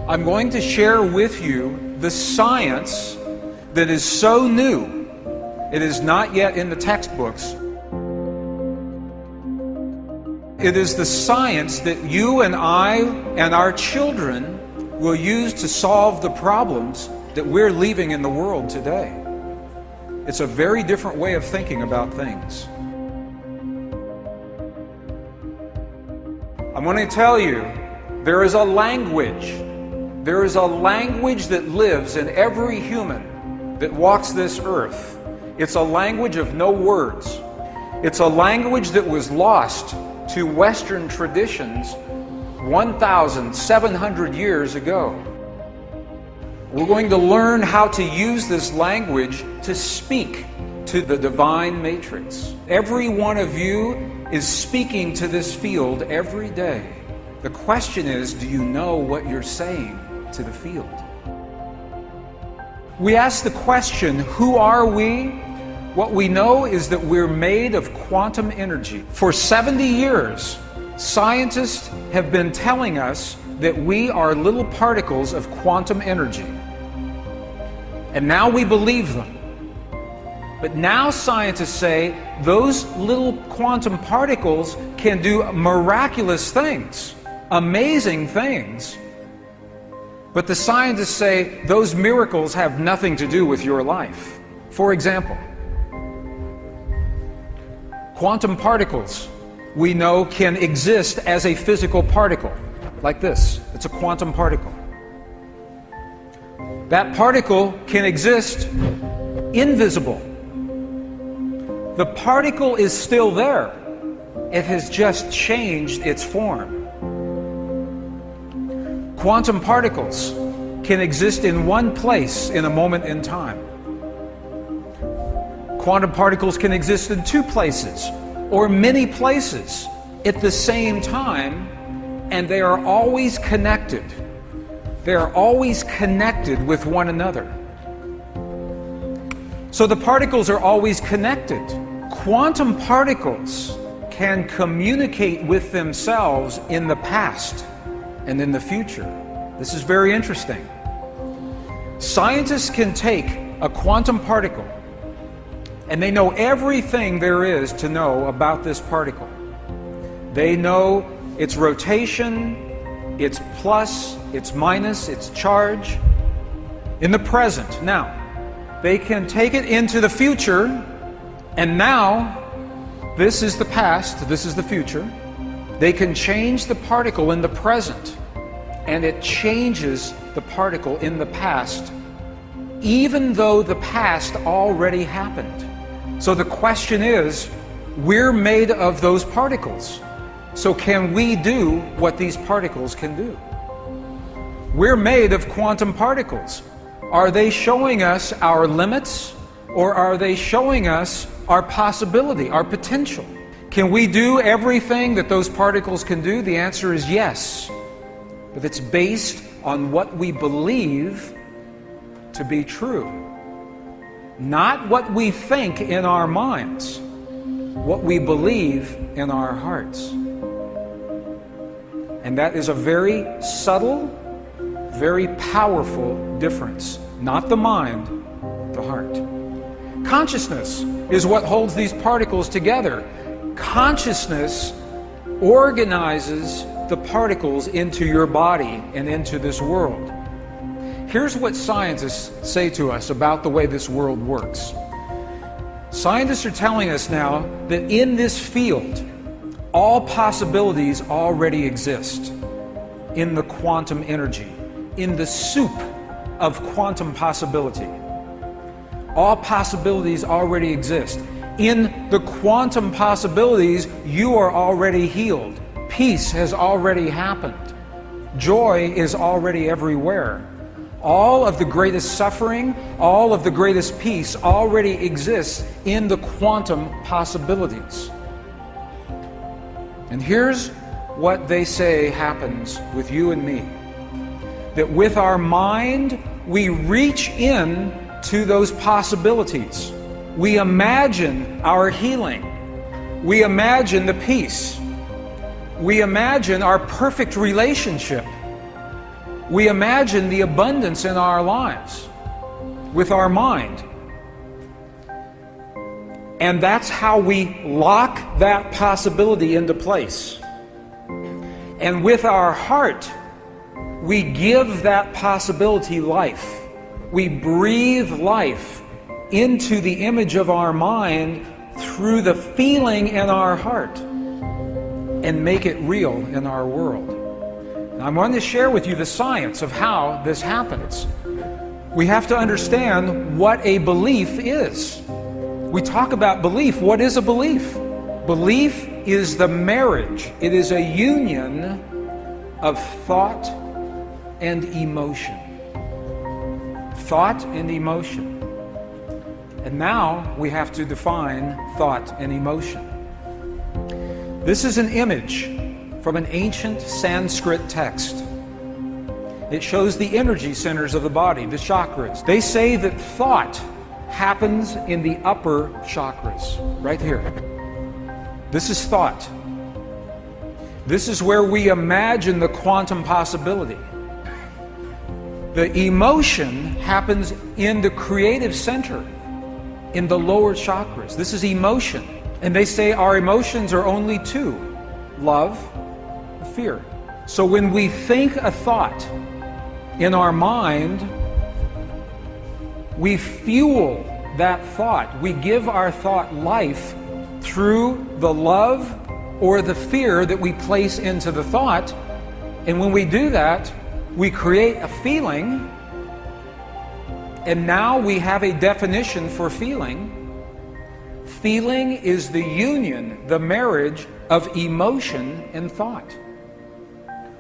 I'm going to share with you the science that is so new, it is not yet in the textbooks. It is the science that you and I and our children will use to solve the problems that we're leaving in the world today. It's a very different way of thinking about things. I'm going to tell you, there is a language. There is a language that lives in every human that walks this earth. It's a language of no words. It's a language that was lost to Western traditions 1,700 years ago. We're going to learn how to use this language to speak to the divine matrix. Every one of you is speaking to this field every day. The question is, do you know what you're saying to the field? We ask the question, who are we? What we know is that we're made of quantum energy. For 70 years, scientists have been telling us that we are little particles of quantum energy. And now we believe them. But now scientists say those little quantum particles can do miraculous things, amazing things. But the scientists say those miracles have nothing to do with your life. For example, quantum particles, we know, can exist as a physical particle, like this. It's a quantum particle. That particle can exist invisible. The particle is still there. It has just changed its form. Quantum particles can exist in one place in a moment in time. Quantum particles can exist in two places or many places at the same time, and they are always connected. They are always connected with one another. So the particles are always connected. Quantum particles can communicate with themselves in the past and in the future. This is very interesting. Scientists can take a quantum particle and they know everything there is to know about this particle. They know its rotation, its plus, its minus, its charge in the present. Now, they can take it into the future, and now this is the past, this is the future. They can change the particle in the present, and it changes the particle in the past, even though the past already happened. So the question is, we're made of those particles. So can we do what these particles can do? We're made of quantum particles. Are they showing us our limits, or are they showing us our possibility, our potential? Can we do everything that those particles can do? The answer is yes. But it's based on what we believe to be true. Not what we think in our minds, what we believe in our hearts. And that is a very subtle, very powerful difference. Not the mind, the heart. Consciousness is what holds these particles together. Consciousness organizes the particles into your body and into this world. Here's what scientists say to us about the way this world works. Scientists are telling us now that in this field, all possibilities already exist in the quantum energy, in the soup of quantum possibility. All possibilities already exist. In the quantum possibilities, you are already healed. Peace has already happened. Joy is already everywhere. All of the greatest suffering, all of the greatest peace already exists in the quantum possibilities. And here's what they say happens with you and me. That with our mind, we reach in to those possibilities. We imagine our healing. We imagine the peace. We imagine our perfect relationship. We imagine the abundance in our lives with our mind. And that's how we lock that possibility into place. And with our heart, we give that possibility life. We breathe life into the image of our mind through the feeling in our heart and make it real in our world. And I want to share with you the science of how this happens. We have to understand what a belief is. We talk about belief. What is a belief? Belief is the marriage. It is a union of thought and emotion. Thought and emotion. And now we have to define thought and emotion. This is an image from an ancient Sanskrit text. It shows the energy centers of the body, the chakras. They say that thought happens in the upper chakras, right here. This is thought. This is where we imagine the quantum possibility. The emotion happens in the creative center, in the lower chakras. This is emotion. And they say our emotions are only two: love, fear. So when we think a thought in our mind, we fuel that thought. We give our thought life through the love or the fear that we place into the thought. And when we do that, we create a feeling. And now we have a definition for feeling. Feeling is the union, the marriage of emotion and thought.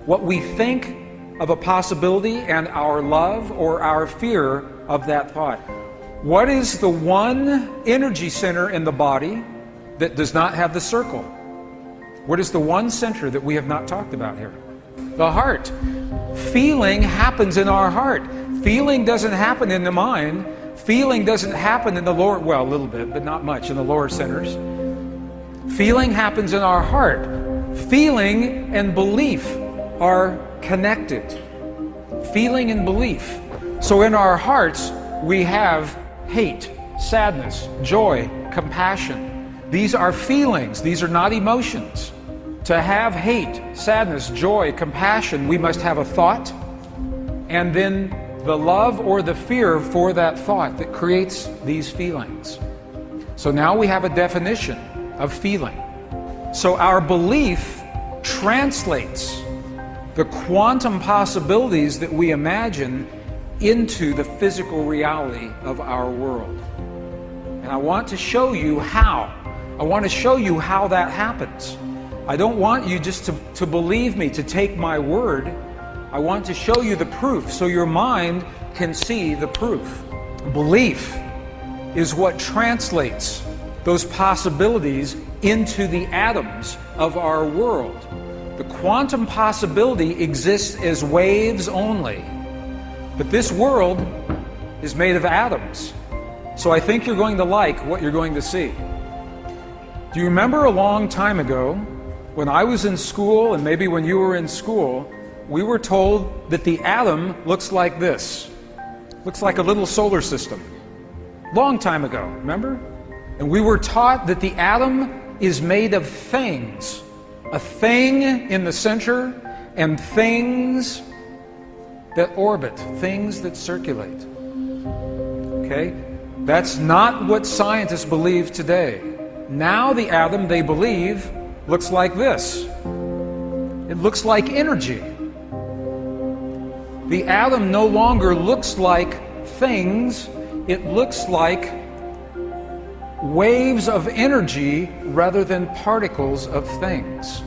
What we think of a possibility and our love or our fear of that thought. What is the one energy center in the body that does not have the circle? What is the one center that we have not talked about here? The heart. Feeling happens in our heart. Feeling doesn't happen in the mind. Feeling doesn't happen in the lower, well, a little bit, but not much in the lower centers. Feeling happens in our heart. Feeling and belief are connected. Feeling and belief. So in our hearts, we have hate, sadness, joy, compassion. These are feelings. These are not emotions. To have hate, sadness, joy, compassion, we must have a thought, and then the love or the fear for that thought that creates these feelings. So now we have a definition of feeling. So our belief translates the quantum possibilities that we imagine into the physical reality of our world. And I want to show you how. I want to show you how that happens. I don't want you just to believe me, to take my word. I want to show you the proof so your mind can see the proof. Belief is what translates those possibilities into the atoms of our world. The quantum possibility exists as waves only. But this world is made of atoms. So I think you're going to like what you're going to see. Do you remember a long time ago when I was in school, and maybe when you were in school, we were told that the atom looks like this. Looks like a little solar system. Long time ago, remember? And we were taught that the atom is made of things. A thing in the center and things that orbit, things that circulate. Okay? That's not what scientists believe today. Now the atom, they believe, looks like this. It looks like energy. The atom no longer looks like things. It looks like waves of energy rather than particles of things.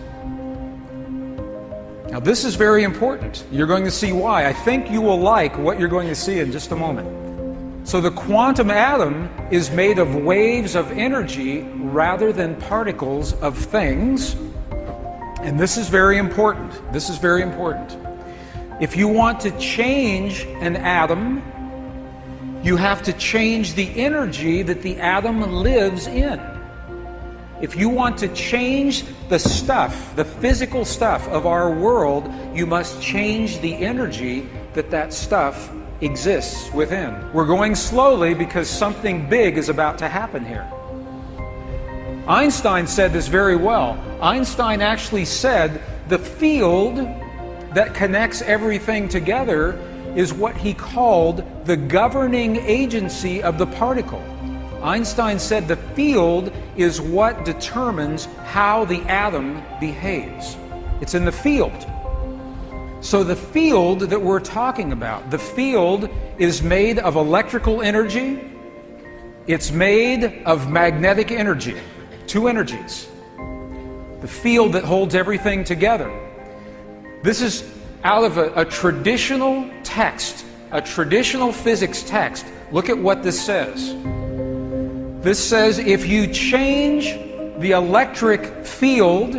Now this is very important. You're going to see why. I think you will like what you're going to see in just a moment. So the quantum atom is made of waves of energy rather than particles of things. And this is very important. This is very important. If you want to change an atom, you have to change the energy that the atom lives in. If you want to change the stuff, the physical stuff of our world, you must change the energy that stuff exists within. We're going slowly because something big is about to happen here. Einstein said this very well. Einstein actually said the field that connects everything together is what he called the governing agency of the particle. Einstein said the field is what determines how the atom behaves. It's in the field. So the field that we're talking about, the field is made of electrical energy. It's made of magnetic energy, two energies. The field that holds everything together. This is out of a traditional text, a traditional physics text. Look at what this says. This says if you change the electric field,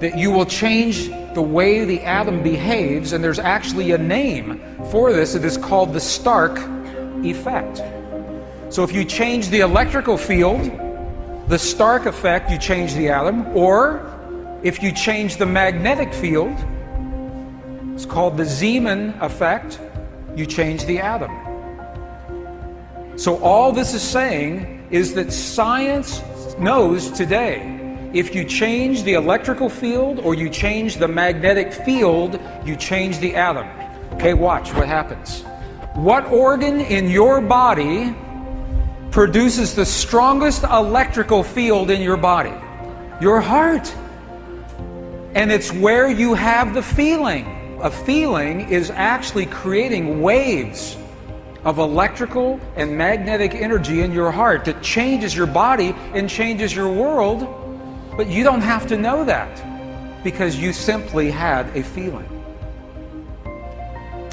that you will change the way the atom behaves, and there's actually a name for this. It is called the Stark effect. So if you change the electrical field, the Stark effect, you change the atom, or if you change the magnetic field, it's called the Zeeman effect, you change the atom. So all this is saying is that science knows today, if you change the electrical field or you change the magnetic field, you change the atom. Okay, watch what happens. What organ in your body produces the strongest electrical field in your body? Your heart. And it's where you have the feeling. A feeling is actually creating waves of electrical and magnetic energy in your heart that changes your body and changes your world. But you don't have to know that because you simply had a feeling.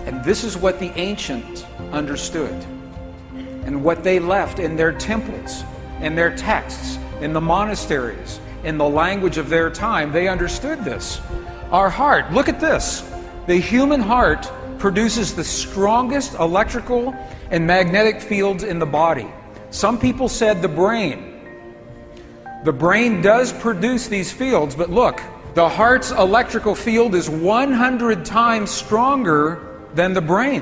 And this is what the ancients understood and what they left in their temples, in their texts, in the monasteries, in the language of their time. They understood this. Our heart, look at this. The human heart produces the strongest electrical and magnetic fields in the body. Some people said the brain. The brain does produce these fields, but look, the heart's electrical field is 100 times stronger than the brain.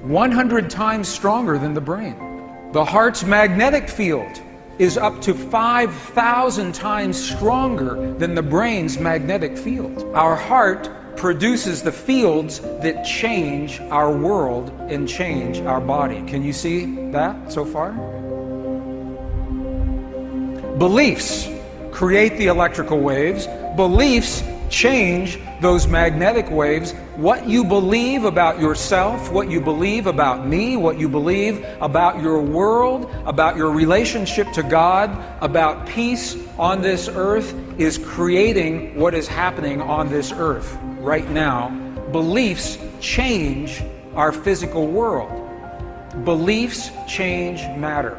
100 times stronger than the brain. The heart's magnetic field is up to 5,000 times stronger than the brain's magnetic field. Our heart produces the fields that change our world and change our body. Can you see that so far? Beliefs create the electrical waves. Beliefs change those magnetic waves. What you believe about yourself, what you believe about me, what you believe about your world, about your relationship to God, about peace on this earth is creating what is happening on this earth right now. Beliefs change our physical world. Beliefs change matter.